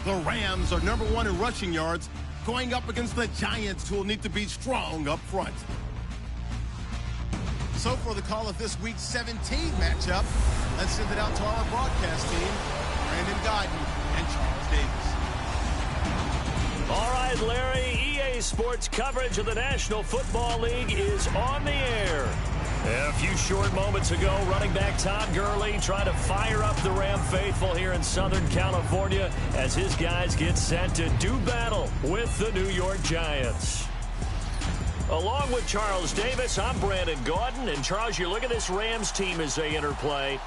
The Rams are #1 in rushing yards, going up against the Giants, who will need to be strong up front. So for the call of this Week 17 matchup, let's send it out to our broadcast team, Brandon Godden and Charles Davis. All right, Larry, EA Sports coverage of the National Football League is on the air. A few short moments ago, running back Todd Gurley trying to fire up the Ram faithful here in Southern California as his guys get set to do battle with the New York Giants. Along with Charles Davis, I'm Brandon Gaudin. And, Charles, you look at this Rams team as they interplay.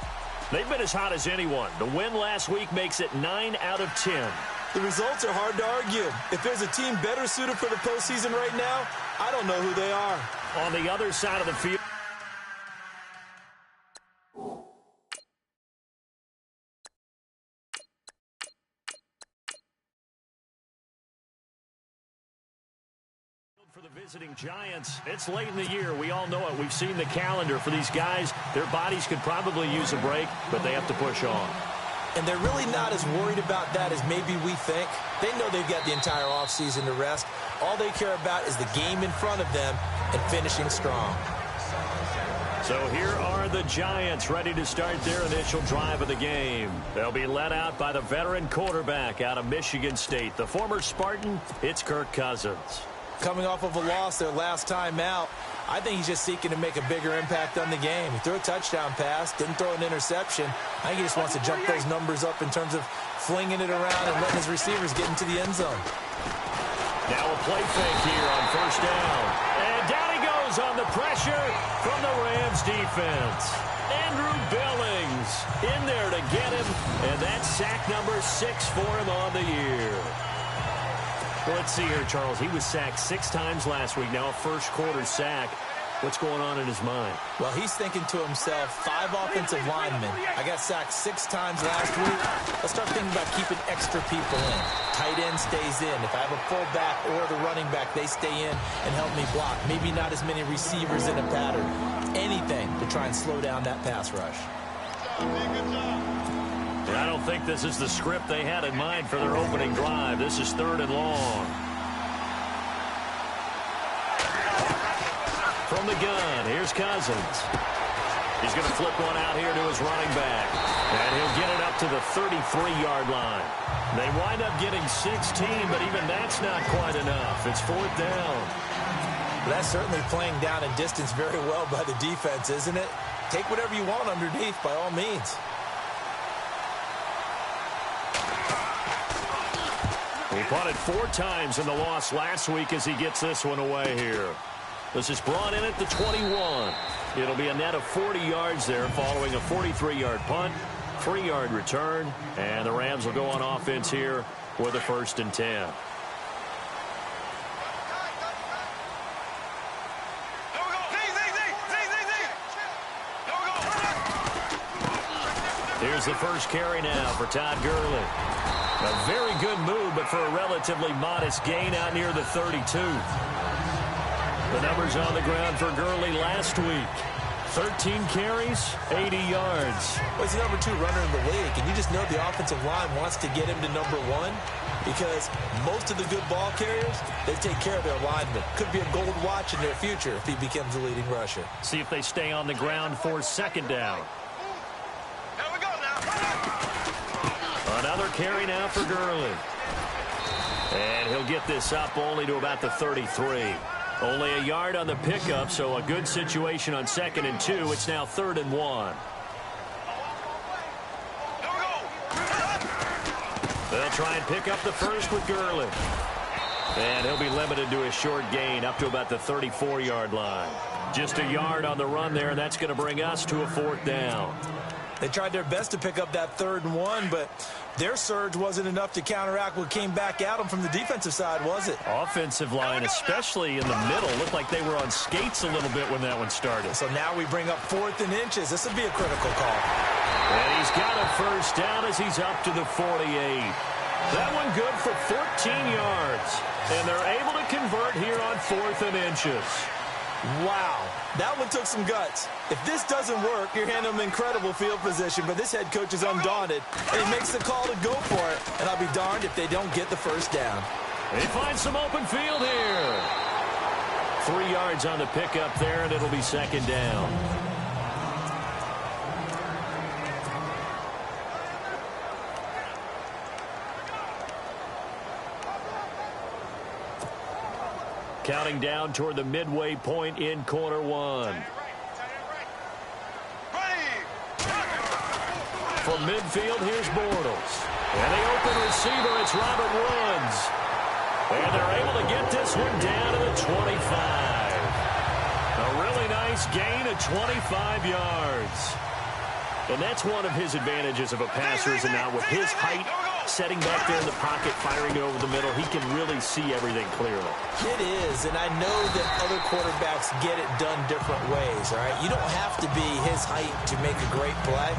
They've been as hot as anyone. The win last week makes it 9 out of 10. The results are hard to argue. If there's a team better suited for the postseason right now, I don't know who they are. On the other side of the field, for the visiting Giants, it's late in the year. We all know it. We've seen the calendar for these guys. Their bodies could probably use a break, but they have to push on. And they're really not as worried about that as maybe we think. They know they've got the entire offseason to rest. All they care about is the game in front of them and finishing strong. So here are the Giants ready to start their initial drive of the game. They'll be led out by the veteran quarterback out of Michigan State. The former Spartan, it's Kirk Cousins. Coming off of a loss their last time out, I think he's just seeking to make a bigger impact on the game. He threw a touchdown pass, didn't throw an interception. I think he just wants to jump those numbers up in terms of flinging it around and letting his receivers get into the end zone. Now a play fake here on first down. And down he goes on the pressure from the Rams defense. Andrew Billings in there to get him, and that's sack number 6 for him on the year. Let's see here, Charles. He was sacked 6 times last week. Now a first-quarter sack. What's going on in his mind? Well, he's thinking to himself, 5 offensive linemen. I got sacked 6 times last week. Let's start thinking about keeping extra people in. Tight end stays in. If I have a fullback or the running back, they stay in and help me block. Maybe not as many receivers in a pattern. Anything to try and slow down that pass rush. Good job. And I don't think this is the script they had in mind for their opening drive. This is 3rd and long. From the gun, here's Cousins. He's going to flip one out here to his running back. And he'll get it up to the 33-yard line. They wind up getting 16, but even that's not quite enough. It's 4th down. Well, that's certainly playing down in distance very well by the defense, isn't it? Take whatever you want underneath, by all means. He punted 4 times in the loss last week as he gets this one away here. This is brought in at the 21. It'll be a net of 40 yards there following a 43-yard punt, 3-yard return, and the Rams will go on offense here with a 1st and 10. Here's the first carry now for Todd Gurley. A very good move, but for a relatively modest gain out near the 32. The numbers on the ground for Gurley last week. 13 carries, 80 yards. Well, he's the #2 runner in the league, and you just know the offensive line wants to get him to #1 because most of the good ball carriers, they take care of their linemen. Could be a gold watch in their future if he becomes a leading rusher. See if they stay on the ground for 2nd down. Another carry now for Gurley. And he'll get this up only to about the 33. Only a yard on the pickup, so a good situation on 2nd and 2. It's now 3rd and 1. They'll try and pick up the first with Gurley. And he'll be limited to a short gain up to about the 34-yard line. Just a yard on the run there, and that's going to bring us to a 4th down. They tried their best to pick up that 3rd and 1, but their surge wasn't enough to counteract what came back at them from the defensive side, was it? Offensive line, especially in the middle, looked like they were on skates a little bit when that one started. So now we bring up 4th and inches. This would be a critical call. And he's got a first down as he's up to the 48. That one good for 14 yards. And they're able to convert here on 4th and inches. Wow, that one took some guts. If this doesn't work, you're handing them incredible field position, but this head coach is undaunted, and he makes the call to go for it, and I'll be darned if they don't get the first down. They find some open field here. 3 yards on the pickup there, and it'll be second down. Counting down toward the midway point in quarter one. From midfield, here's Bortles. And the open receiver, it's Robert Woods. And they're able to get this one down to the 25. A really nice gain of 25 yards. And that's one of his advantages of a passer, is not with his height, setting back there in the pocket, firing it over the middle. He can really see everything clearly. It is, and I know that other quarterbacks get it done different ways, all right? You don't have to be his height to make a great play.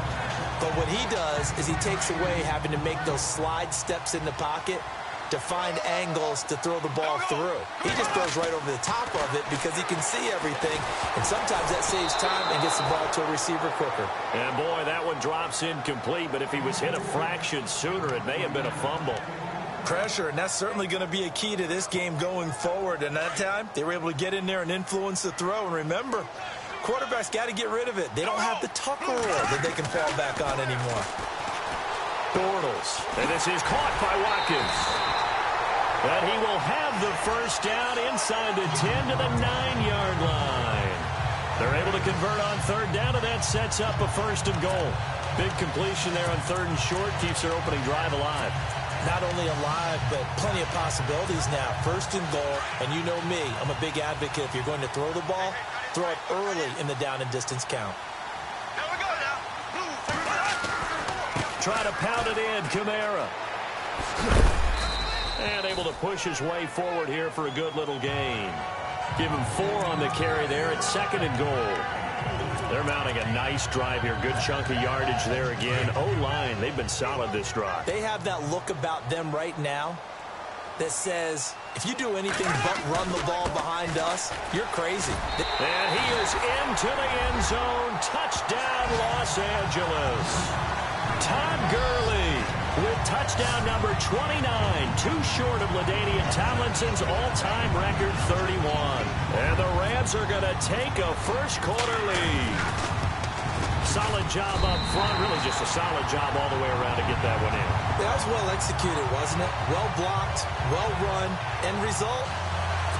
But what he does is he takes away having to make those slide steps in the pocket to find angles to throw the ball through. He just throws right over the top of it because he can see everything, and sometimes that saves time and gets the ball to a receiver quicker. And boy, that one drops incomplete, but if he was hit a fraction sooner, it may have been a fumble. Pressure, and that's certainly going to be a key to this game going forward. And that time, they were able to get in there and influence the throw. And remember, quarterbacks got to get rid of it. They don't have the tucker roll that they can fall back on anymore. Bortles, and this is caught by Watkins. But he will have the first down inside the 10 to the 9-yard line. They're able to convert on third down, and that sets up a first and goal. Big completion there on third and short, keeps their opening drive alive. Not only alive, but plenty of possibilities now. First and goal, and you know me, I'm a big advocate. If you're going to throw the ball, throw it early in the down and distance count. Try to pound it in, Kamara. And able to push his way forward here for a good little gain. Give him 4 on the carry there at second and goal. They're mounting a nice drive here. Good chunk of yardage there again. O-line, they've been solid this drive. They have that look about them right now that says, if you do anything but run the ball behind us, you're crazy. And he is into the end zone. Touchdown, Los Angeles. Todd Gurley with touchdown number 29, too short of LaDainian Tomlinson's all-time record 31. And the Rams are going to take a first-quarter lead. Solid job up front, really just a solid job all the way around to get that one in. That was well executed, wasn't it? Well blocked, well run, end result,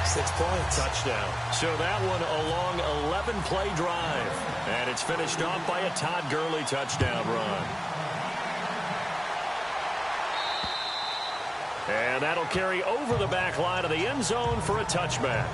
6 points. Touchdown. So that one a long 11-play drive. And it's finished off by a Todd Gurley touchdown run. And that'll carry over the back line of the end zone for a touchback.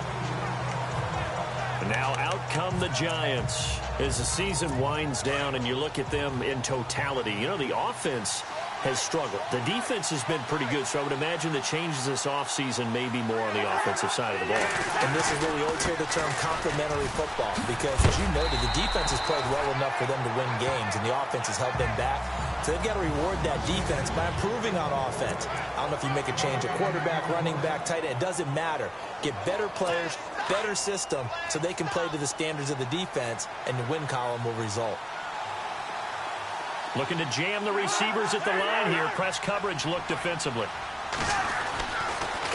Now out come the Giants as the season winds down and you look at them in totality. You know, the offense has struggled. The defense has been pretty good, so I would imagine the changes this offseason may be more on the offensive side of the ball. And this is where we always hear the term complementary football, because as you noted, the defense has played well enough for them to win games, and the offense has held them back. So they've got to reward that defense by improving on offense. I don't know if you make a change at quarterback, running back, tight end. It doesn't matter. Get better players, better system, so they can play to the standards of the defense, and the win column will result. Looking to jam the receivers at the line here. Press coverage look defensively.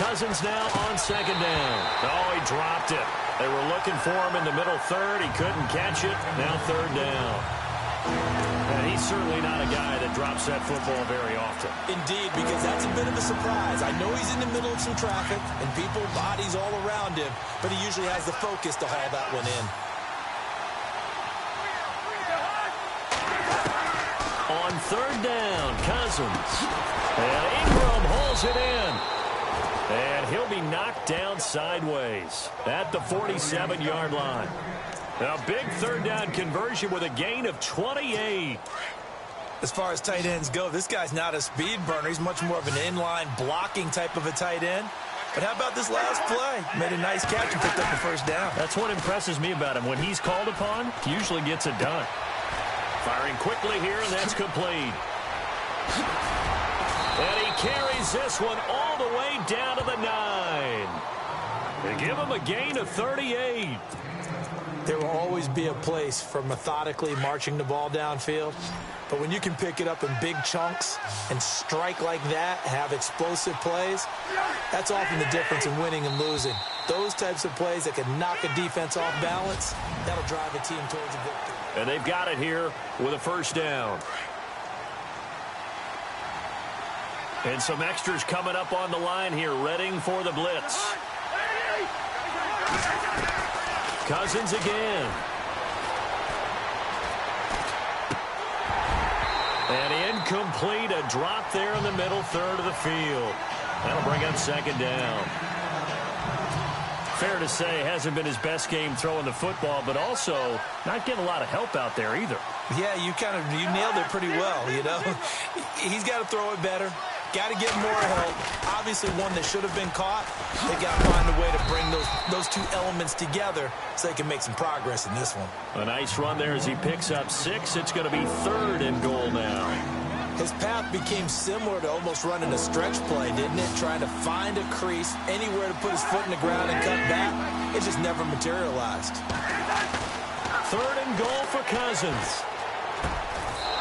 Cousins now on second down. Oh, he dropped it. They were looking for him in the middle third. He couldn't catch it. Now third down. And he's certainly not a guy that drops that football very often. Indeed, because that's a bit of a surprise. I know he's in the middle of some traffic and people, bodies all around him, but he usually has the focus to haul that one in. On third down, Cousins. And Ingram holds it in. And he'll be knocked down sideways at the 47-yard line. A big third down conversion with a gain of 28. As far as tight ends go, this guy's not a speed burner. He's much more of an inline blocking type of a tight end. But how about this last play? Made a nice catch and picked up the first down. That's what impresses me about him. When he's called upon, he usually gets it done. Firing quickly here, and that's complete. And he carries this one all the way down to the 9. They give him a gain of 38. There will always be a place for methodically marching the ball downfield. But when you can pick it up in big chunks and strike like that, have explosive plays, that's often the difference in winning and losing. Those types of plays that can knock a defense off balance, that'll drive a team towards a victory. And they've got it here with a first down. And some extras coming up on the line here, readying for the blitz. Cousins again. And incomplete, a drop there in the middle third of the field. That'll bring up second down. Fair to say, hasn't been his best game throwing the football, but also not getting a lot of help out there either. Yeah, you nailed it pretty well, you know. He's got to throw it better. Got to get more help. Obviously one that should have been caught. They got to find a way to bring those two elements together so they can make some progress in this one. A nice run there as he picks up 6. It's going to be 3rd and goal now. His path became similar to almost running a stretch play, didn't it? Trying to find a crease, anywhere to put his foot in the ground and cut back. It just never materialized. 3rd and goal for Cousins.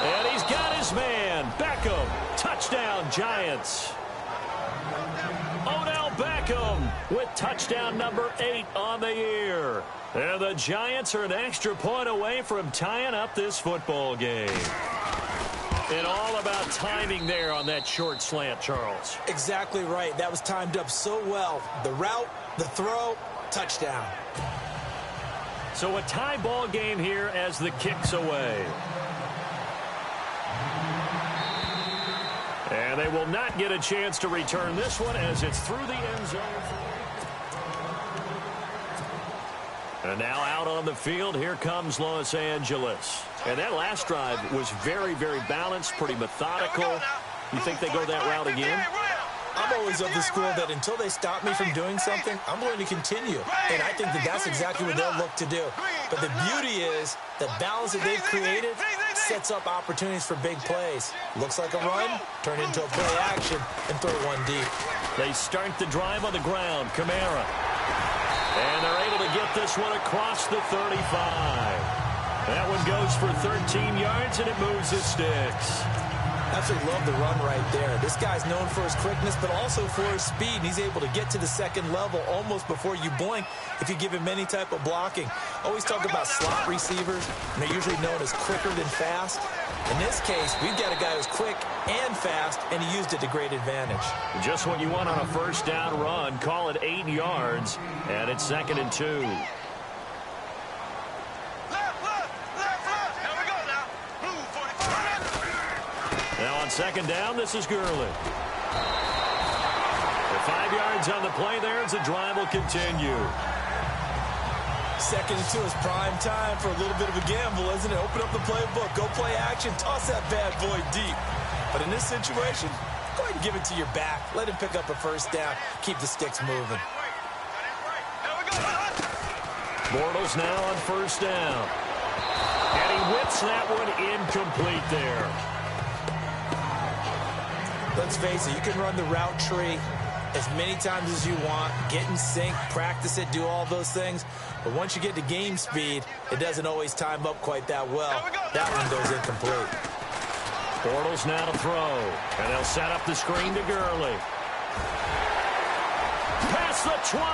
And he's got his man, Beckham. Touchdown, Giants. Odell Beckham with touchdown number 8 on the year. And the Giants are an extra point away from tying up this football game. And all about timing there on that short slant, Charles. Exactly right. That was timed up so well. The route, the throw, touchdown. So a tie ball game here as the kick's away. And they will not get a chance to return this one as it's through the end zone. And now out on the field, here comes Los Angeles. And that last drive was very, very balanced, pretty methodical. You think they go that route again? I'm always of the school that until they stop me from doing something, I'm going to continue. And I think that that's exactly what they'll look to do. But the beauty is the balance that they've created sets up opportunities for big plays. Looks like a run, turn into a play action, and throw one deep. They start the drive on the ground. Kamara. And they're able to get this one across the 35. That one goes for 13 yards, and it moves his sticks. Absolutely love the run right there. This guy's known for his quickness, but also for his speed. And he's able to get to the second level almost before you blink if you give him any type of blocking. Always talk about slot receivers, and they're usually known as quicker than fast. In this case, we've got a guy who's quick and fast, and he used it to great advantage. Just what you want on a first down run. Call it 8 yards, and it's 2nd and 2. Now on second down, this is Gurley. The 5 yards on the play there as the drive will continue. 2nd and 2 is prime time for a little bit of a gamble, isn't it? Open up the playbook, go play action, toss that bad boy deep. But in this situation, go ahead and give it to your back. Let him pick up a first down. Keep the sticks moving. Bortles now on first down. And he whips that one incomplete there. Let's face it, you can run the route tree as many times as you want, get in sync, practice it, do all those things. But once you get to game speed, it doesn't always time up quite that well. That one goes incomplete. Bortles now to throw. And they'll set up the screen to Gurley. Past the 20.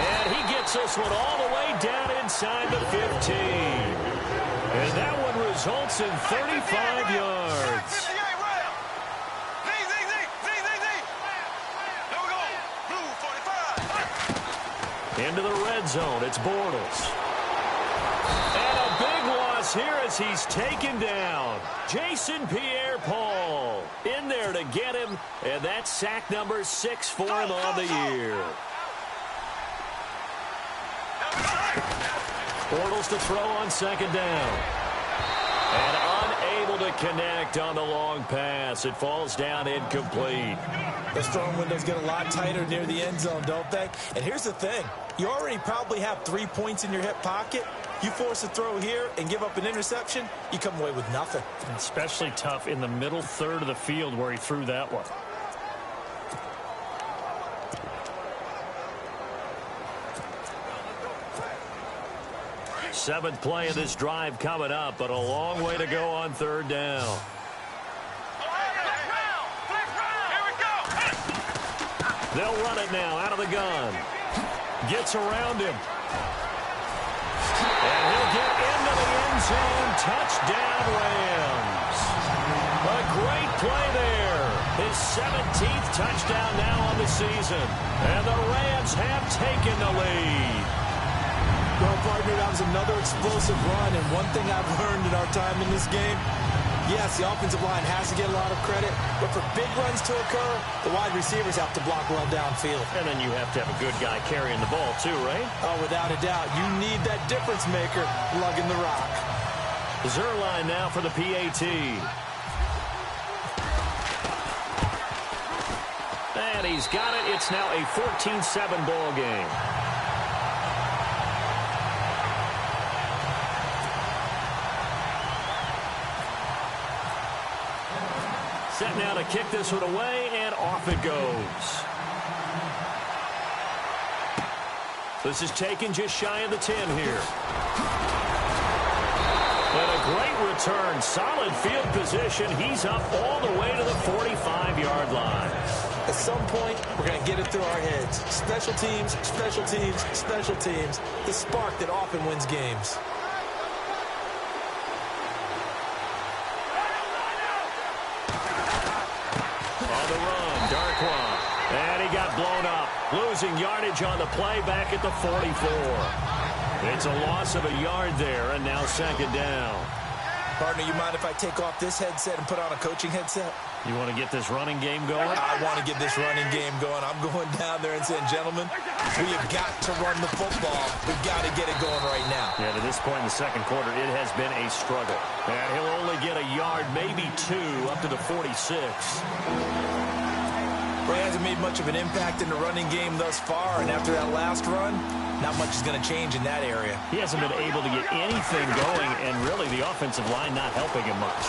And he gets this one all the way down inside the 15. And that one results in 35 yards. Into the red zone, it's Bortles. And a big loss here as he's taken down. Jason Pierre-Paul in there to get him, and that's sack number 6 for him on the year. Bortles to throw on second down. And unable to connect on the long pass. It falls down incomplete. Those throwing windows get a lot tighter near the end zone, don't they? And here's the thing. You already probably have 3 points in your hip pocket. You force a throw here and give up an interception, you come away with nothing. Especially tough in the middle third of the field where he threw that one. 7th play of this drive coming up, but a long way to go on 3rd down. They'll run it now out of the gun. Gets around him. And he'll get into the end zone. Touchdown, Rams. A great play there. His 17th touchdown now on the season. And the Rams have taken the lead. Well, partner, that was another explosive run. And one thing I've learned in our time in this game, yes, the offensive line has to get a lot of credit, but for big runs to occur, the wide receivers have to block well downfield. And then you have to have a good guy carrying the ball too, right? Oh, without a doubt. You need that difference maker lugging the rock. Zerline now for the PAT. And he's got it. It's now a 14-7 ball game. Set now to kick this one away, and off it goes. This is taken just shy of the 10 here. And a great return. Solid field position. He's up all the way to the 45-yard line. At some point, we're going to get it through our heads. Special teams, special teams, special teams. The spark that often wins games. And he got blown up. Losing yardage on the play back at the 44. It's a loss of a yard there, and now 2nd down. Partner, you mind if I take off this headset and put on a coaching headset? You want to get this running game going? I want to get this running game going. I'm going down there and saying, gentlemen, we have got to run the football. We've got to get it going right now. Yeah, to this point in the 2nd quarter, it has been a struggle. And he'll only get a yard, maybe 2, up to the 46. He hasn't made much of an impact in the running game thus far, and after that last run, not much is going to change in that area. He hasn't been able to get anything going, and really the offensive line not helping him much.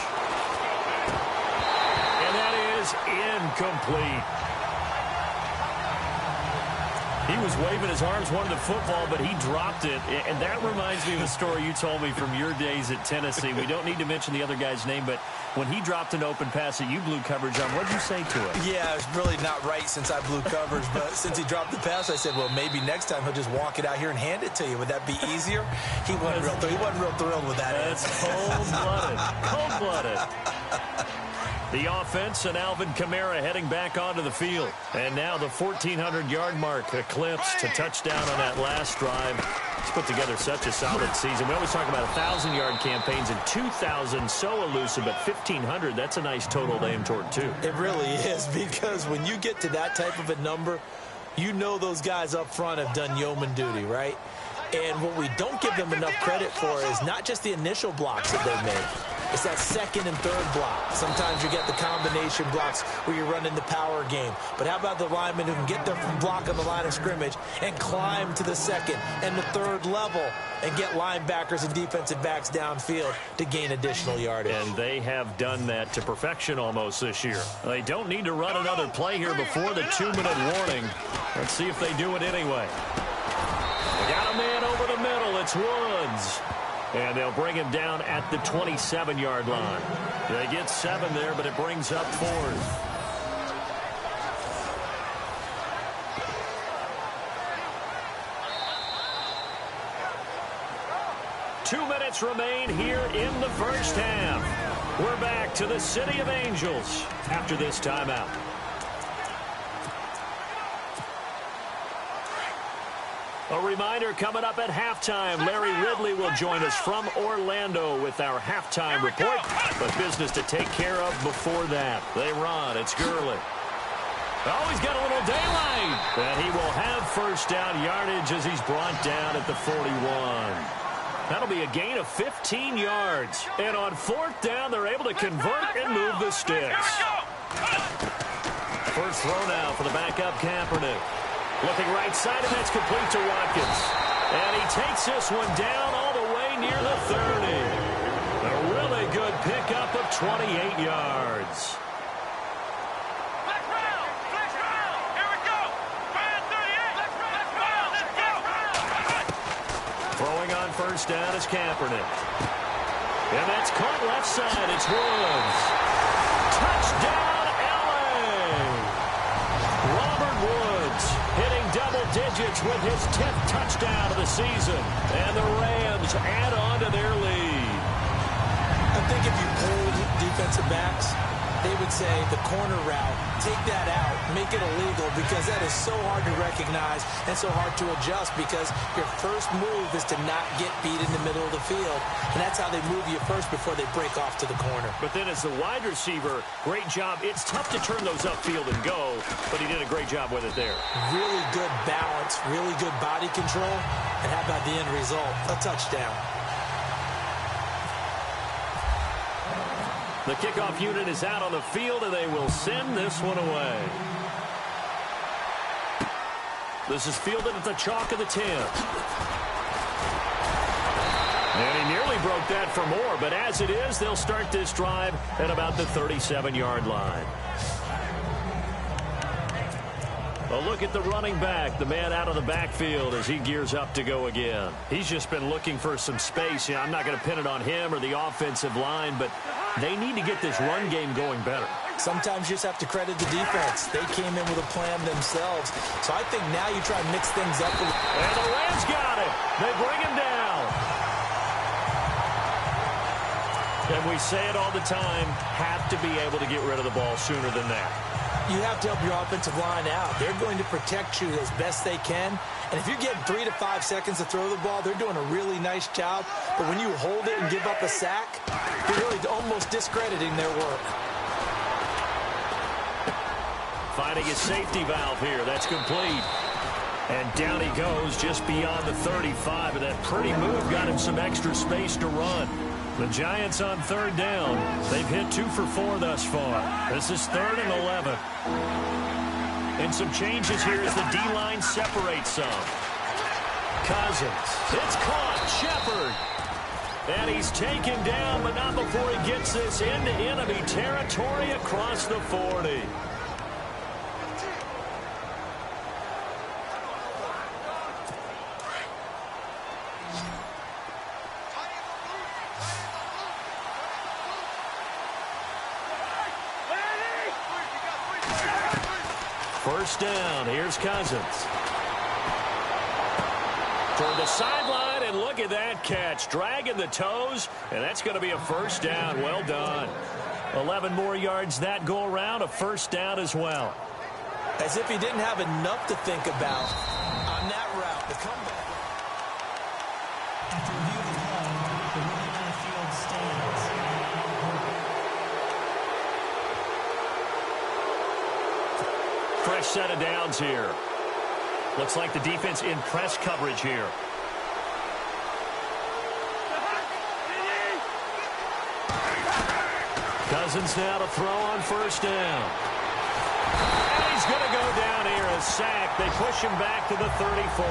And that is incomplete. He was waving his arms, wanted the football, but he dropped it. And that reminds me of a story you told me from your days at Tennessee. We don't need to mention the other guy's name, but when he dropped an open pass that you blew coverage on, what did you say to him? Yeah, it's really not right since I blew coverage, but since he dropped the pass, I said, well, maybe next time he'll just walk it out here and hand it to you. Would that be easier? He wasn't real thrilled with that. That's cold-blooded. Cold-blooded. The offense and Alvin Kamara heading back onto the field. And now the 1,400-yard mark eclipsed to touchdown on that last drive. He's put together such a solid season. We always talk about 1,000-yard campaigns, and 2,000 so elusive, but 1,500, that's a nice total to aim toward, too. It really is, because when you get to that type of a number, you know those guys up front have done yeoman duty, right? And what we don't give them enough credit for is not just the initial blocks that they made. It's that 2nd and 3rd block. Sometimes you get the combination blocks where you're running the power game. But how about the linemen who can get there from block on the line of scrimmage and climb to the 2nd and the 3rd level and get linebackers and defensive backs downfield to gain additional yardage? And they have done that to perfection almost this year. They don't need to run another play here before the 2-minute warning. Let's see if they do it anyway. They got a man over the middle. It's Woods. And they'll bring him down at the 27-yard line. They get 7 there, but it brings up 4th. Two minutes remain here in the first half. We're back to the City of Angels after this timeout. A reminder coming up at halftime. Larry Ridley will join us from Orlando with our halftime report. But business to take care of before that. They run. It's Gurley. Oh, he's got a little daylight. And he will have first down yardage as he's brought down at the 41. That'll be a gain of 15 yards. And on 4th down, they're able to convert and move the sticks. First throw now for the backup Kaepernick. Looking right side, and that's complete to Watkins. And he takes this one down all the way near the 30. A really good pickup of 28 yards. Throwing on first down is Kaepernick. And that's caught left side. It's Woods. Touchdown, L.A. Robert Woods hitting double digits with his 10th touchdown of the season. And the Rams add on to their lead. I think if you pulled defensive backs, they would say the corner route, take that out, make it illegal, because that is so hard to recognize and so hard to adjust, because your first move is to not get beat in the middle of the field, and that's how they move you first before they break off to the corner. But then as the wide receiver, great job. It's tough to turn those upfield and go, but he did a great job with it there. Really good balance, really good body control, and how about the end result? A touchdown. The kickoff unit is out on the field, and they will send this one away. This is fielded at the chalk of the 10. And he nearly broke that for more, but as it is, they'll start this drive at about the 37-yard line. A look at the running back, the man out of the backfield as he gears up to go again. He's just been looking for some space. Yeah, I'm not going to pin it on him or the offensive line, but they need to get this run game going better. Sometimes you just have to credit the defense. They came in with a plan themselves. So I think now you try to mix things up. And the Rams got it. They bring him down. And we say it all the time, have to be able to get rid of the ball sooner than that. You have to help your offensive line out. They're going to protect you as best they can. And if you get 3 to 5 seconds to throw the ball, they're doing a really nice job. But when you hold it and give up a sack, you're really almost discrediting their work. Finding his safety valve here. That's complete. And down he goes just beyond the 35. And that pretty move got him some extra space to run. The Giants on third down. They've hit 2 for 4 thus far. This is 3rd and 11. And some changes here as the D-line separates some. Cousins. It's caught. Shepard. And he's taken down, but not before he gets this into enemy territory across the 40. First down. Here's Cousins. Toward the sideline, and look at that catch. Dragging the toes, and that's going to be a first down. Well done. 11 more yards that go around. A first down as well. As if he didn't have enough to think about on that route. The comeback. After review of the play, the ruling on the field stands. Fresh set of downs here. Looks like the defense in press coverage here. Cousins now to throw on first down. And he's going to go down here, a sack. They push him back to the 34.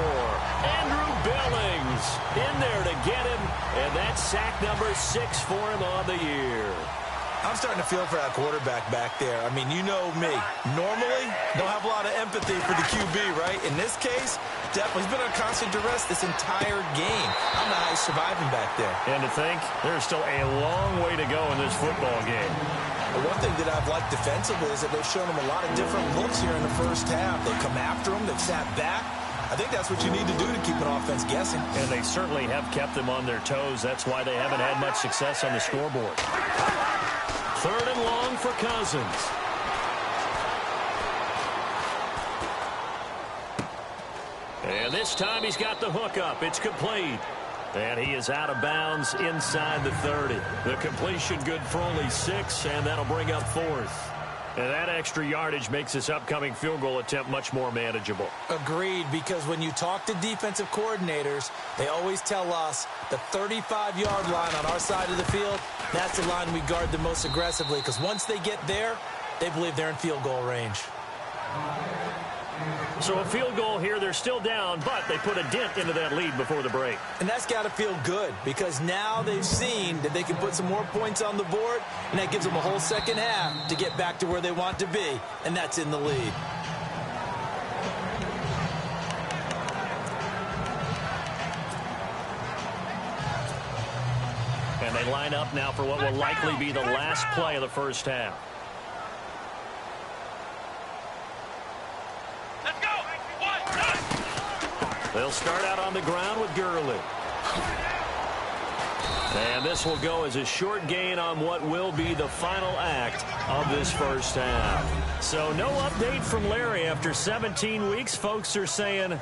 Andrew Billings in there to get him, and that's sack number 6 for him on the year. I'm starting to feel for that quarterback back there. I mean, you know me. Normally, don't have a lot of empathy for the QB, right? In this case, definitely. He's been on constant duress this entire game. I don't know how he's surviving back there. And to think, there's still a long way to go in this football game. The one thing that I've liked defensively is that they've shown him a lot of different looks here in the first half. They've come after him. They've sat back. I think that's what you need to do to keep an offense guessing. And they certainly have kept them on their toes. That's why they haven't had much success on the scoreboard. 3rd and long for Cousins. And this time he's got the hook up. It's complete. And he is out of bounds inside the 30. The completion good for only 6, and that'll bring up 4th. And that extra yardage makes this upcoming field goal attempt much more manageable. Agreed, because when you talk to defensive coordinators, they always tell us the 35-yard line on our side of the field, that's the line we guard the most aggressively, because once they get there, they believe they're in field goal range. So a field goal here, they're still down, but they put a dent into that lead before the break. And that's got to feel good, because now they've seen that they can put some more points on the board, and that gives them a whole second half to get back to where they want to be, and that's in the lead. They line up now for what will likely be the last play of the first half. Let's go. They'll start out on the ground with Gurley. And this will go as a short gain on what will be the final act of this first half. So no update from Larry after 17 weeks. Folks are saying,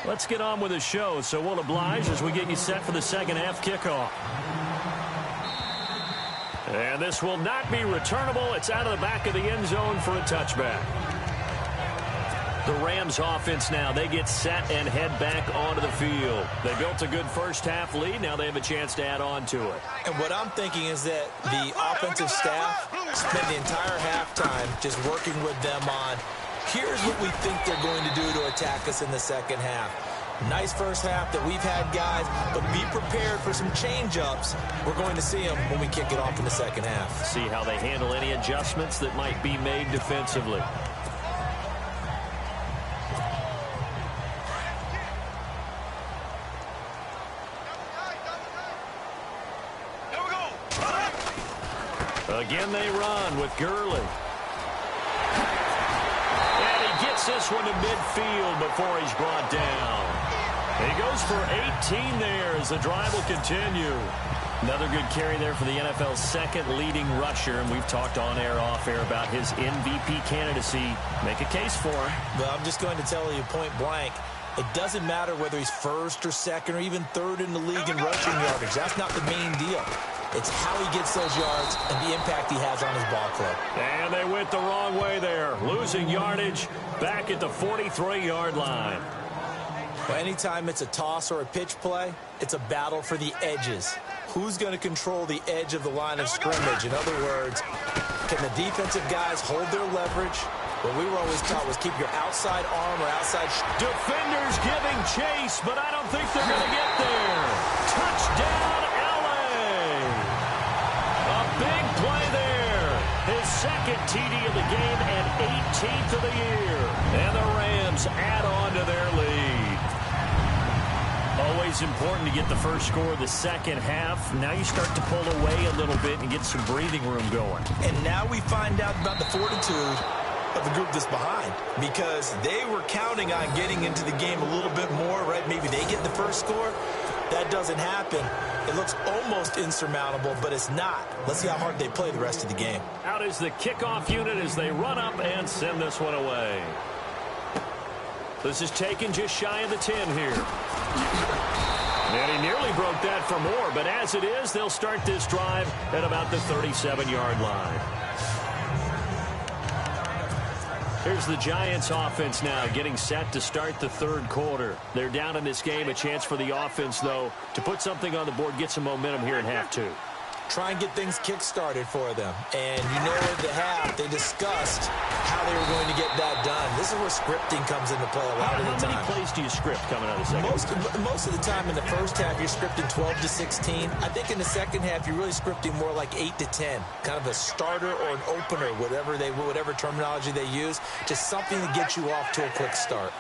let's get on with the show. So we'll oblige as we get you set for the second half kickoff. And this will not be returnable. It's out of the back of the end zone for a touchback. The Rams offense now, they get set and head back onto the field. They built a good first half lead. Now they have a chance to add on to it. And what I'm thinking is that the offensive staff spent the entire halftime just working with them on, here's what we think they're going to do to attack us in the second half. Nice first half that we've had, guys, but be prepared for some change-ups. We're going to see them when we kick it off in the second half. See how they handle any adjustments that might be made defensively. Again, they run with Gurley. And he gets this one to midfield before he's brought down. He goes for 18 there as the drive will continue. Another good carry there for the NFL's second leading rusher, and we've talked on air, off air about his MVP candidacy. Make a case for him. Well, I'm just going to tell you point blank, it doesn't matter whether he's first or second or even third in the league in rushing yardage. That's not the main deal. It's how he gets those yards and the impact he has on his ball club. And they went the wrong way there. Losing yardage back at the 43-yard line. Well, anytime it's a toss or a pitch play, it's a battle for the edges. Who's going to control the edge of the line of scrimmage? In other words, can the defensive guys hold their leverage? What we were always taught was keep your outside arm or outside. Defenders giving chase, but I don't think they're going to get there. Touchdown, LA. A big play there. His second TD of the game and 18th of the year. And the Rams add on to their lead. Always important to get the first score of the second half. Now you start to pull away a little bit and get some breathing room going. And now we find out about the fortitude of the group that's behind, because they were counting on getting into the game a little bit more, right? Maybe they get the first score. That doesn't happen. It looks almost insurmountable, but it's not. Let's see how hard they play the rest of the game. Out is the kickoff unit as they run up and send this one away. This is taken just shy of the 10 here. And he nearly broke that for more, but as it is, they'll start this drive at about the 37-yard line. Here's the Giants offense now getting set to start the third quarter. They're down in this game. A chance for the offense, though, to put something on the board, get some momentum here in half two. Try and get things kick-started for them. And you know at the half, they discussed how they were going to get that done. This is where scripting comes into play a lot of the time. How many plays do you script coming out of the second? Most of the time in the first half, you're scripting 12 to 16. I think in the second half, you're really scripting more like 8 to 10. Kind of a starter or an opener, whatever terminology they use. Just something to get you off to a quick start.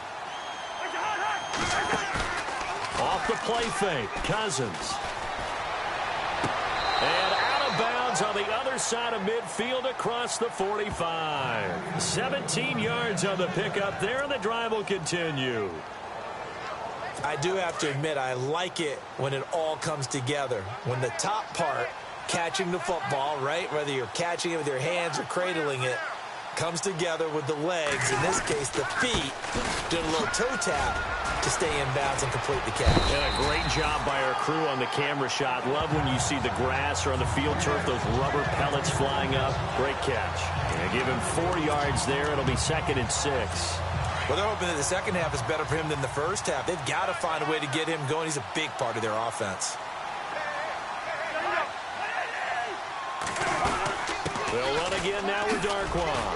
Off the play fake, Cousins. And out of bounds on the other side of midfield across the 45. 17 yards on the pickup there, and the drive will continue. I do have to admit, I like it when it all comes together. When the top part, catching the football, right, whether you're catching it with your hands or cradling it, comes together with the legs, in this case the feet, did a little toe tap to stay in bounds and complete the catch. And a great job by our crew on the camera shot. Love when you see the grass or on the field turf, those rubber pellets flying up. Great catch. And give him 4 yards there. It'll be 2nd and 6. Well, they're hoping that the second half is better for him than the first half. They've got to find a way to get him going. He's a big part of their offense. They'll run again now with Darquan.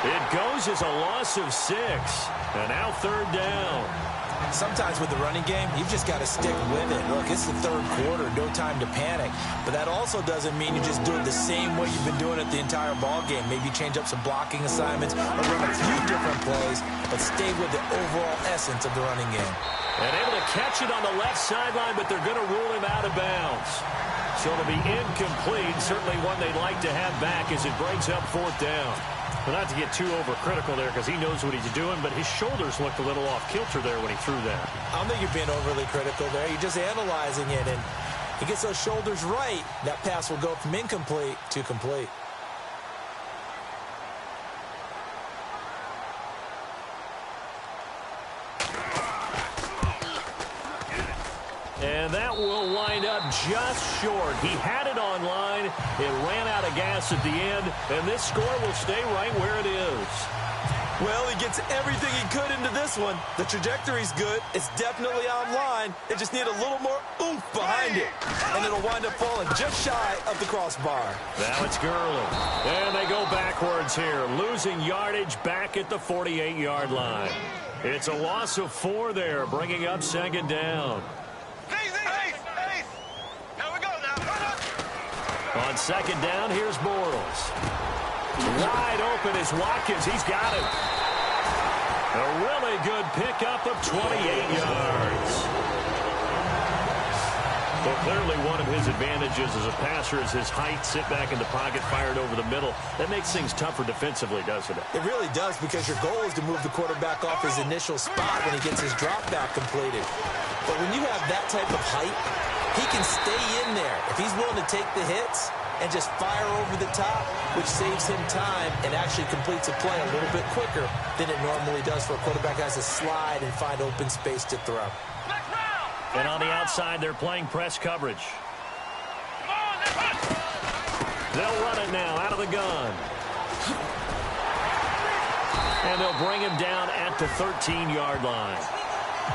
It goes as a loss of 6. And now 3rd down. Sometimes with the running game, you've just got to stick with it. Look, it's the third quarter, no time to panic. But that also doesn't mean you just do it the same way you've been doing it the entire ball game. Maybe change up some blocking assignments or run a few different plays but stay with the overall essence of the running game. And able to catch it on the left sideline, but they're going to rule him out of bounds. So it'll be incomplete, certainly one they'd like to have back as it brings up 4th down. Well, not to get too overcritical there because he knows what he's doing, but his shoulders looked a little off kilter there when he threw that. I don't think you're being overly critical there. You're just analyzing it, and he gets those shoulders right. That pass will go from incomplete to complete. And that will wind up just short. He had it on line. It ran out of gas at the end, and this score will stay right where it is. Well, he gets everything he could into this one. The trajectory's good. It's definitely on line. They just need a little more oomph behind it, and it'll wind up falling just shy of the crossbar. Now it's Gurley. And they go backwards here, losing yardage back at the 48-yard line. It's a loss of 4 there, bringing up 2nd down. On 2nd down, here's Bortles. Wide open is Watkins. He's got it. A really good pickup of 28 yards. Well, clearly one of his advantages as a passer is his height. Sit back in the pocket, fired over the middle. That makes things tougher defensively, doesn't it? It really does, because your goal is to move the quarterback off his initial spot when he gets his drop back completed. But when you have that type of height, he can stay in there if he's willing to take the hits and just fire over the top, which saves him time and actually completes a play a little bit quicker than it normally does for a quarterback who has to slide and find open space to throw. And on the outside, they're playing press coverage. They'll run it now out of the gun. And they'll bring him down at the 13-yard line.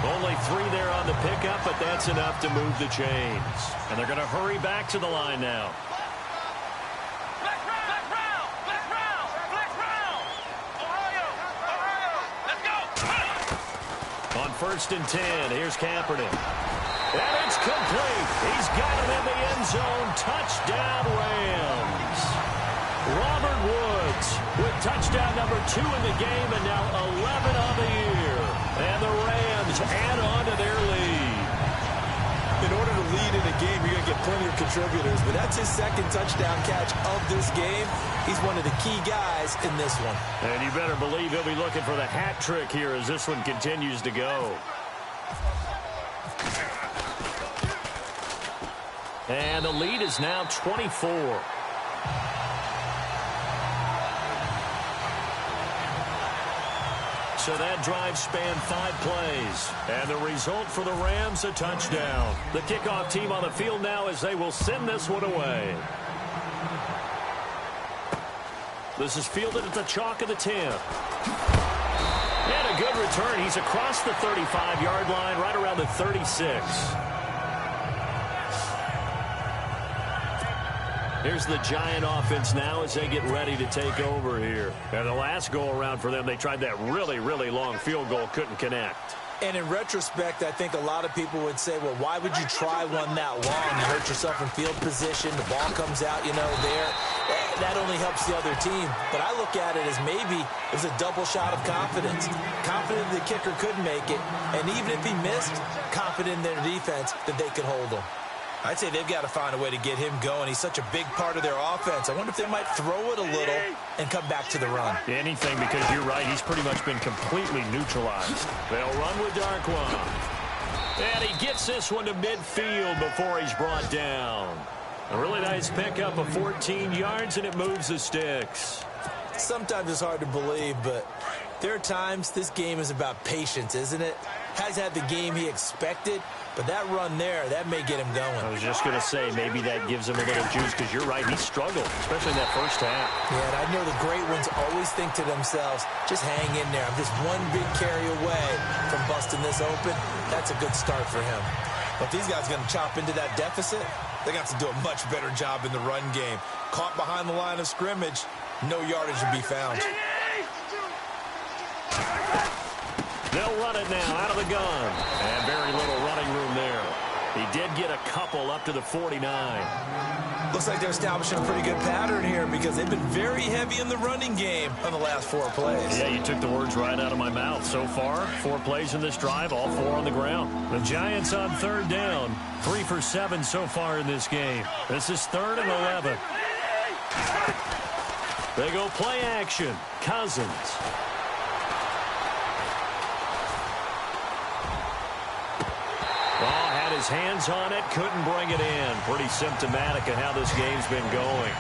Only 3 there on the pickup, but that's enough to move the chains. And they're going to hurry back to the line now. On 1st and 10, here's Kaepernick. And it's complete. He's got him in the end zone. Touchdown, Rams. Robert Woods with touchdown number 2 in the game, and now 11 on the year. And the Rams add on to their lead. In order to lead in a game, you're going to get plenty of contributors, but that's his 2nd touchdown catch of this game. He's one of the key guys in this one. And you better believe he'll be looking for the hat trick here as this one continues to go. And the lead is now 24. So that drive spanned 5 plays. And the result for the Rams, a touchdown. The kickoff team on the field now as they will send this one away. This is fielded at the chalk of the 10. And a good return. He's across the 35-yard line, right around the 36. Here's the Giant offense now as they get ready to take over here. And the last go-around for them, they tried that really, really long field goal, couldn't connect. And in retrospect, I think a lot of people would say, well, why would you try one that long? You hurt yourself in field position. The ball comes out, there. That only helps the other team. But I look at it as maybe it was a double shot of confidence. Confident the kicker could make it. And even if he missed, confident in their defense that they could hold him. I'd say they've got to find a way to get him going. He's such a big part of their offense. I wonder if they might throw it a little and come back to the run. Anything, because you're right. He's pretty much been completely neutralized. They'll run with Darkwan. And he gets this one to midfield before he's brought down. A really nice pickup of 14 yards, and it moves the sticks. Sometimes it's hard to believe, but there are times this game is about patience, isn't it? Has had the game he expected, but that run there, that may get him going. I was just going to say, maybe that gives him a little juice, because you're right, he struggled, especially in that first half. Yeah, and I know the great ones always think to themselves, just hang in there. I'm just one big carry away from busting this open. That's a good start for him. But if these guys are going to chop into that deficit, they got to do a much better job in the run game. Caught behind the line of scrimmage, no yardage to be found. They'll run it now out of the gun. And very little running room there. He did might get a couple up to the 49. Looks like they're establishing a pretty good pattern here because they've been very heavy in the running game on the last 4 plays. Yeah, you took the words right out of my mouth. So far, 4 plays in this drive, all 4 on the ground. The Giants on 3rd down, 3 for 7 so far in this game. This is 3rd and 11. They go play action. Cousins. Well, had his hands on it, couldn't bring it in. Pretty symptomatic of how this game's been going.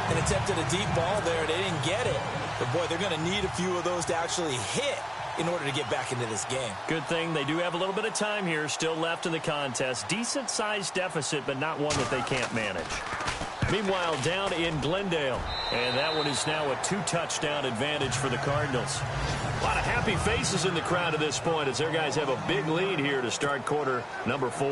And attempted a deep ball there. They didn't get it. But, boy, they're going to need a few of those to actually hit in order to get back into this game. Good thing they do have a little bit of time here still left in the contest. Decent-sized deficit, but not one that they can't manage. Meanwhile, down in Glendale. And that one is now a 2-touchdown advantage for the Cardinals. A lot of happy faces in the crowd at this point as their guys have a big lead here to start quarter number 4.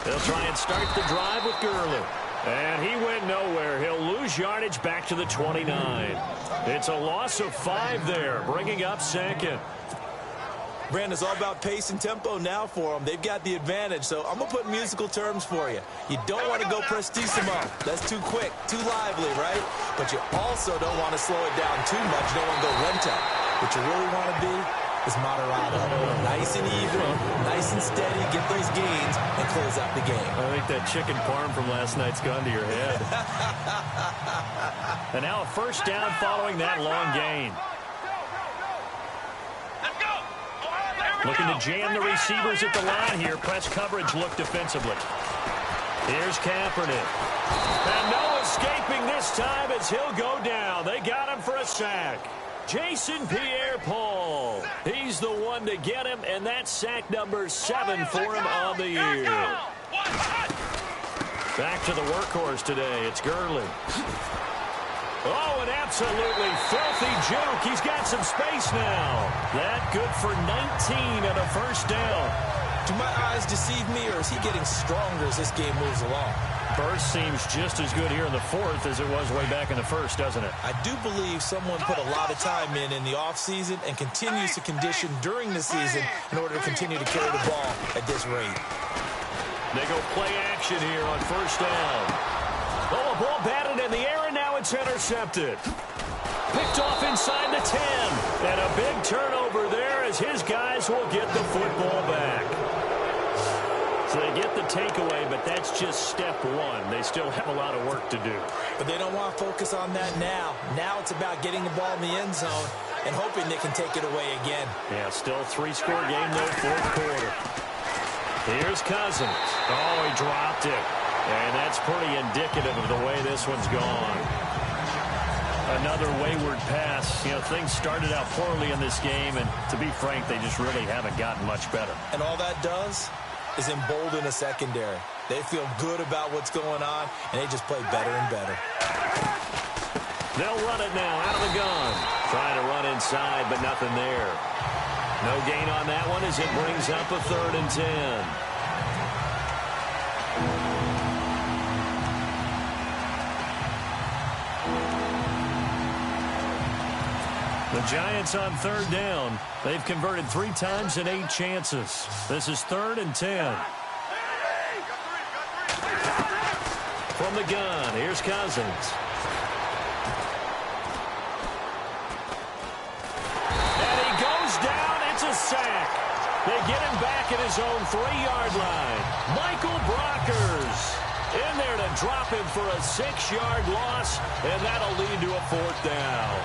They'll try and start the drive with Gurley. And he went nowhere. He'll lose yardage back to the 29. It's a loss of 5 there, bringing up 2nd. Brandon, it's all about pace and tempo now for them. They've got the advantage, so I'm going to put musical terms for you. You don't want to go prestissimo. That's too quick, too lively, right? But you also don't want to slow it down too much. You don't want to go lento. What you really want to be is moderado. Nice and even, nice and steady, get those gains, and close out the game. I think that chicken parm from last night's gone to your head. And now a 1st down following that long gain. Looking to jam the receivers at the line here. Press coverage look defensively. Here's Kaepernick. And no escaping this time as he'll go down. They got him for a sack. Jason Pierre-Paul. He's the one to get him, and that's sack number 7 for him on the year. Back to the workhorse today. It's Gurley. Oh, an absolutely filthy juke. He's got some space now. That good for 19 and a 1st down. Do my eyes deceive me, or is he getting stronger as this game moves along? Burst seems just as good here in the 4th as it was way back in the 1st, doesn't it? I do believe someone put a lot of time in the offseason and continues to condition during the season in order to continue to carry the ball at this rate. They go play action here on 1st down. Oh, a ball batted in the air, and now it's intercepted. Picked off inside the 10. And a big turnover there as his guys will get the football back. So they get the takeaway, but that's just step 1. They still have a lot of work to do. But they don't want to focus on that now. Now it's about getting the ball in the end zone and hoping they can take it away again. Yeah, still 3-score game, though, 4th quarter. Here's Cousins. Oh, he dropped it. And that's pretty indicative of the way this one's gone. Another wayward pass. You know, things started out poorly in this game, and to be frank, they just really haven't gotten much better. And all that does is embolden a secondary. They feel good about what's going on, and they just play better and better. They'll run it now out of the gun. Trying to run inside, but nothing there. No gain on that one as it brings up a 3rd and 10. The Giants on 3rd down. They've converted 3 times in 8 chances. This is 3rd and 10. From the gun, here's Cousins. And he goes down. It's a sack. They get him back at his own 3-yard line. Michael Brockers in there to drop him for a 6-yard loss, and that'll lead to a 4th down.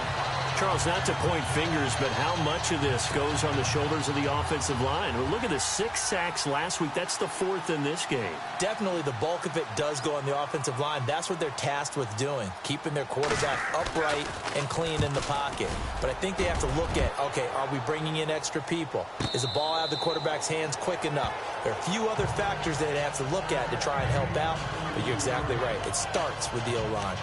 Charles, not to point fingers, but how much of this goes on the shoulders of the offensive line? Well, look at the 6 sacks last week. That's the 4th in this game. Definitely the bulk of it does go on the offensive line. That's what they're tasked with doing, keeping their quarterback upright and clean in the pocket. But I think they have to look at, okay, are we bringing in extra people? Is the ball out of the quarterback's hands quick enough? There are a few other factors that they have to look at to try and help out, but you're exactly right. It starts with the O-line.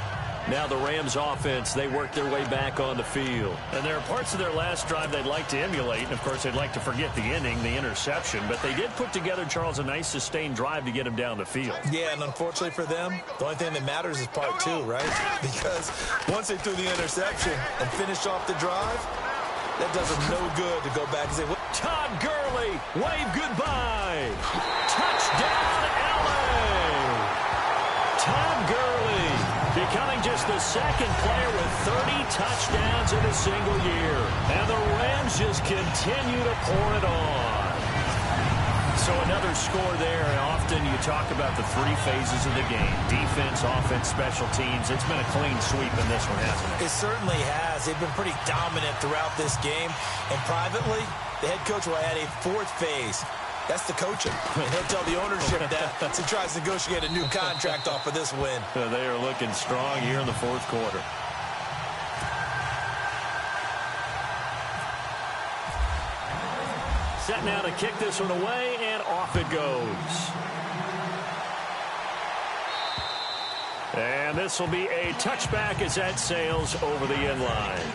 Now the Rams offense, they work their way back on the field. And there are parts of their last drive they'd like to emulate. And, of course, they'd like to forget the ending, the interception. But they did put together, Charles, a nice sustained drive to get him down the field. Yeah, and unfortunately for them, the only thing that matters is part two, right? Because once they threw the interception and finished off the drive, that does them no good to go back and say, what? Todd Gurley, wave goodbye. Touchdown, LA. Todd Gurley becoming just the second player with 30 touchdowns in a single year. And the Rams just continue to pour it on. So another score there, and often you talk about the three phases of the game. Defense, offense, special teams. It's been a clean sweep in this one, hasn't it? It certainly has. They've been pretty dominant throughout this game. And privately, the head coach will add a fourth phase. That's the coaching. And he'll tell the ownership that as he tries to negotiate a new contract off of this win. They are looking strong here in the fourth quarter. Set now to kick this one away, and off it goes. And this will be a touchback as that sails over the end line.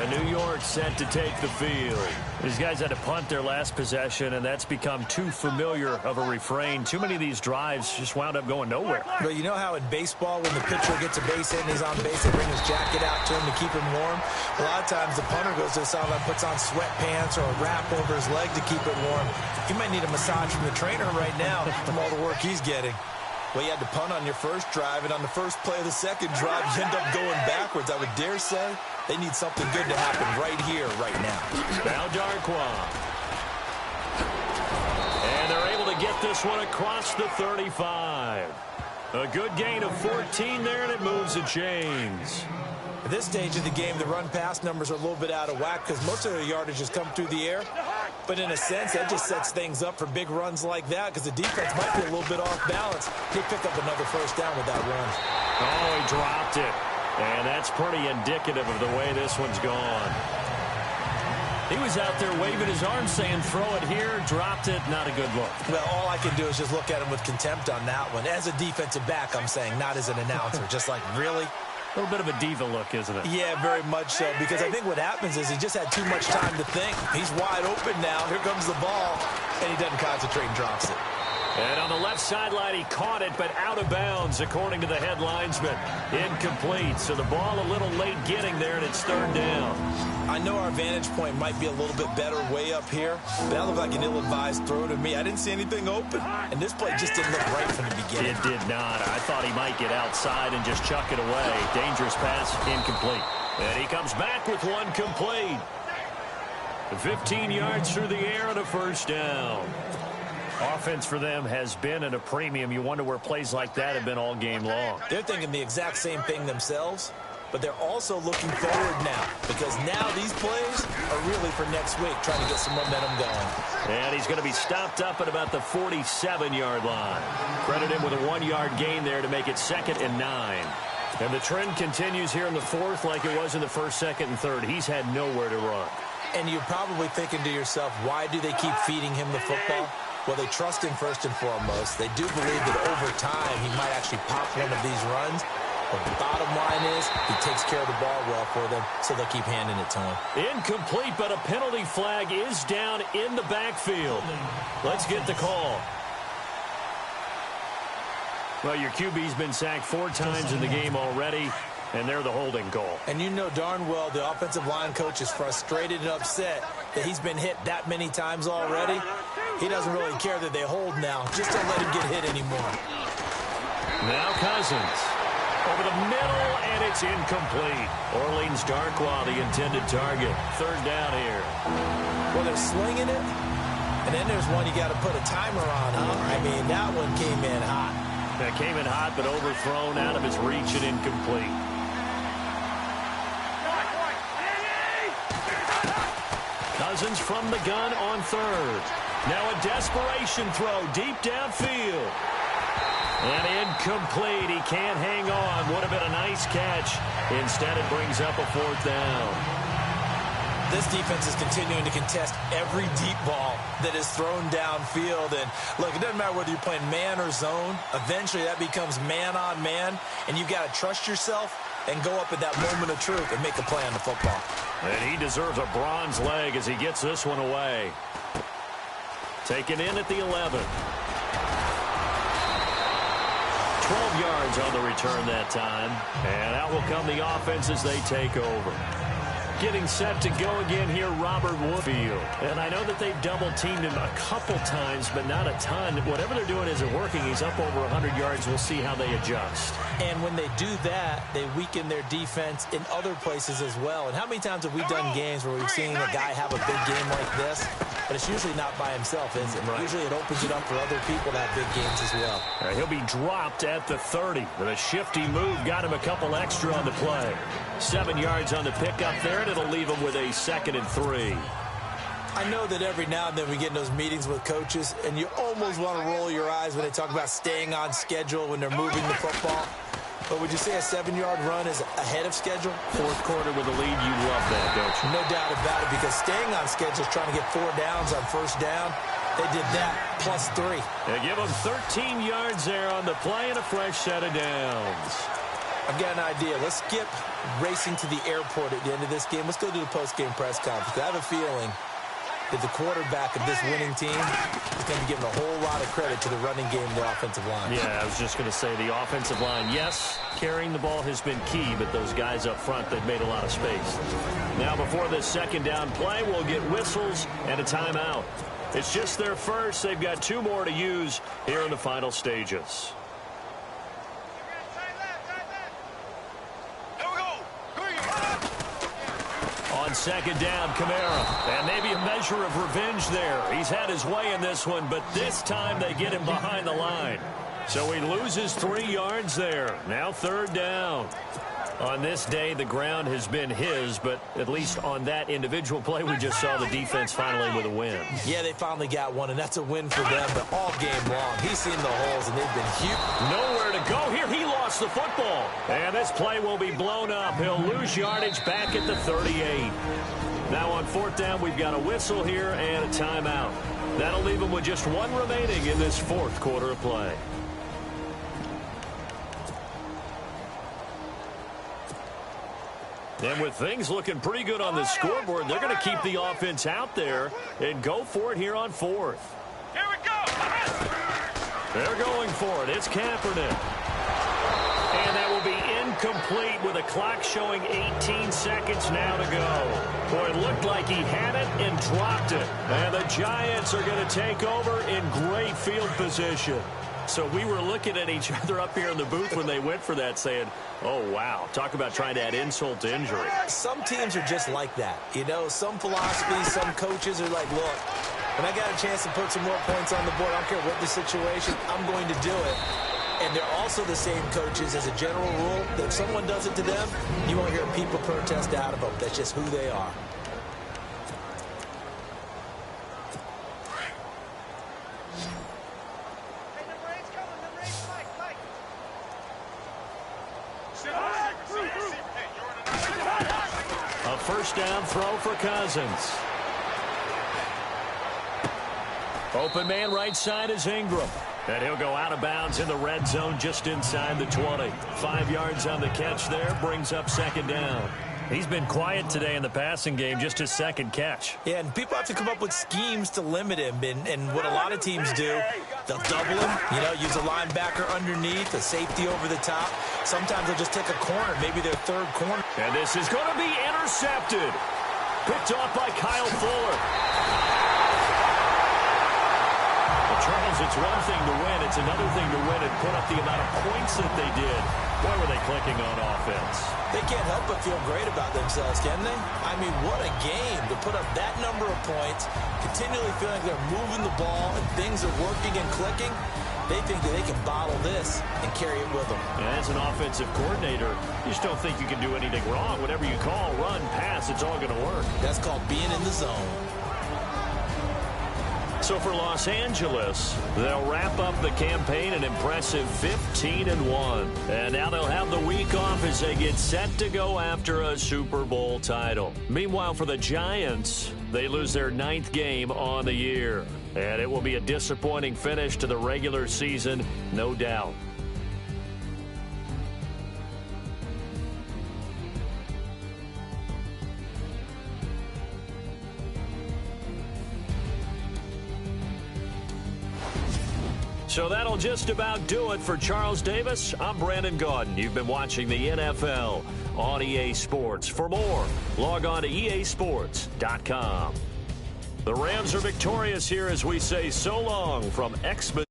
New York set to take the field. These guys had to punt their last possession, and that's become too familiar of a refrain. Too many of these drives just wound up going nowhere. But you know how in baseball, when the pitcher gets a base hit and he's on base, they bring his jacket out to him to keep him warm? A lot of times the punter goes to the sideline, puts on sweatpants or a wrap over his leg to keep it warm. He might need a massage from the trainer right now from all the work he's getting. Well, you had to punt on your first drive, and on the first play of the second drive, you end up going backwards. I would dare say they need something good to happen right here, right now. Now Darkwa. And they're able to get this one across the 35. A good gain of 14 there, and it moves the chains. At this stage of the game, the run-pass numbers are a little bit out of whack because most of their yardage has come through the air. But in a sense, that just sets things up for big runs like that because the defense might be a little bit off balance. He picked up another first down with that run. Oh, he dropped it. And that's pretty indicative of the way this one's gone. He was out there waving his arms saying, throw it here, dropped it, not a good look. Well, all I can do is just look at him with contempt on that one. As a defensive back, I'm saying, not as an announcer. Just like, really? A little bit of a diva look, isn't it? Yeah, very much so, because I think what happens is he just had too much time to think. He's wide open now. Here comes the ball, and he doesn't concentrate and drops it. And on the left sideline, he caught it, but out of bounds, according to the head linesman. Incomplete, so the ball a little late getting there, and it's third down. I know our vantage point might be a little bit better way up here, but that looked like an ill-advised throw to me. I didn't see anything open, and this play just didn't look right from the beginning. It did not. I thought he might get outside and just chuck it away. Dangerous pass, incomplete. And he comes back with one complete. 15 yards through the air and a first down. Offense for them has been at a premium. You wonder where plays like that have been all game long. They're thinking the exact same thing themselves, but they're also looking forward now because now these plays are really for next week, trying to get some momentum going. And he's going to be stopped up at about the 47-yard line. Credit him with a 1-yard gain there to make it 2nd and 9. And the trend continues here in the fourth like it was in the first, second, and third. He's had nowhere to run. And you're probably thinking to yourself, why do they keep feeding him the football? Well, they trust him first and foremost. They do believe that over time he might actually pop one of these runs. But the bottom line is he takes care of the ball well for them, so they'll keep handing it to him. Incomplete, but a penalty flag is down in the backfield. Let's get the call. Well, your QB's been sacked 4 times in the game already, and they're the holding goal. And you know darn well the offensive line coach is frustrated and upset that he's been hit that many times already. He doesn't really care that they hold now. Just don't let him get hit anymore. Now Cousins. Over the middle, and it's incomplete. Orleans Darkwa, the intended target. Third down here. Well, they're slinging it, and then there's one you got to put a timer on. Huh? I mean, that one came in hot. That came in hot, but overthrown out of his reach and incomplete. Cousins from the gun on third. Now a desperation throw deep downfield. And incomplete. He can't hang on. Would have been a nice catch. Instead, it brings up a 4th down. this defense is continuing to contest every deep ball that is thrown downfield. And look, it doesn't matter whether you're playing man or zone. Eventually that becomes man on man, and you got to trust yourself and go up at that moment of truth and make a play on the football. And he deserves a bronze leg as he gets this one away. Taken in at the 11. 12 yards on the return that time. And out will come the offense as they take over. Getting set to go again here, Robert Woodfield. And I know that they've double-teamed him a couple times, but not a ton. Whatever they're doing isn't working. He's up over 100 yards. We'll see how they adjust. And when they do that, they weaken their defense in other places as well. And how many times have we done games where we've seen a guy have a big game like this? But it's usually not by himself, is it? Right. Usually it opens it up for other people to have big games as well. He'll be dropped at the 30. With a shifty move, got him a couple extra on the play. 7 yards on the pickup there, and it'll leave him with a 2nd and 3. I know that every now and then we get in those meetings with coaches, and you almost want to roll your eyes when they talk about staying on schedule when they're moving the football. But would you say a 7-yard run is ahead of schedule? Fourth quarter with a lead, you love that, don't you? No doubt about it, because staying on schedule is trying to get 4 downs on first down. They did that, plus 3. They give them 13 yards there on the play and a fresh set of downs. I've got an idea. Let's skip racing to the airport at the end of this game. Let's go do the post-game press conference. I have a feeling that the quarterback of this winning team is going to be giving a whole lot of credit to the running game and the offensive line. Yeah, I was just going to say the offensive line, yes, carrying the ball has been key, but those guys up front, they've made a lot of space. Now before this second down play, we'll get whistles and a timeout. It's just their first. They've got 2 more to use here in the final stages. On second down, Kamara. And maybe a measure of revenge there. He's had his way in this one, but this time they get him behind the line. So he loses 3 yards there. Now 3rd down. On this day, the ground has been his, but at least on that individual play, we just saw the defense finally with a win. Yeah, they finally got one, and that's a win for them, but all game long. He's seen the holes, and they've been huge. Nowhere to go here. He lost the football. And this play will be blown up. He'll lose yardage back at the 38. Now on 4th down, we've got a whistle here and a timeout. That'll leave him with just 1 remaining in this 4th quarter of play. And with things looking pretty good on the scoreboard, they're going to keep the offense out there and go for it here on 4th. Here we go! They're going for it. It's Kaepernick. And that will be incomplete with a clock showing 18 seconds now to go. Boy, it looked like he had it and dropped it. And the Giants are going to take over in great field position. So we were looking at each other up here in the booth when they went for that saying, oh, wow, talk about trying to add insult to injury. Some teams are just like that. You know, some philosophies, some coaches are like, look, when I got a chance to put some more points on the board, I don't care what the situation, I'm going to do it. And they're also the same coaches as a general rule that if someone does it to them, you won't hear people protest out of them. That's just who they are. A first down throw for Cousins. Open man right side is Ingram. And he'll go out of bounds in the red zone just inside the 20. 5 yards on the catch there, brings up 2nd down. He's been quiet today in the passing game, just his 2nd catch. Yeah, and people have to come up with schemes to limit him. And what a lot of teams do, they'll double him, you know, use a linebacker underneath, a safety over the top. Sometimes they'll just take a corner, maybe their 3rd corner. And this is going to be intercepted. Picked off by Kyle Fuller. Well, Charles, it's one thing to win. It's another thing to win and put up the amount of points that they did. Why were they clicking on offense? They can't help but feel great about themselves, can they? I mean, what a game to put up that number of points, continually feeling like they're moving the ball and things are working and clicking. They think that they can bottle this and carry it with them. And as an offensive coordinator, you just don't think you can do anything wrong. Whatever you call, run, pass, it's all going to work. That's called being in the zone. So So for Los Angeles, they'll wrap up the campaign an impressive 15-1. And now they'll have the week off as they get set to go after a Super Bowl title. Meanwhile, for the Giants, they lose their 9th game on the year. And it will be a disappointing finish to the regular season, no doubt. So that'll just about do it for Charles Davis. I'm Brandon Gaudin. You've been watching the NFL on EA Sports. For more, log on to easports.com. The Rams are victorious here as we say so long from Xmas.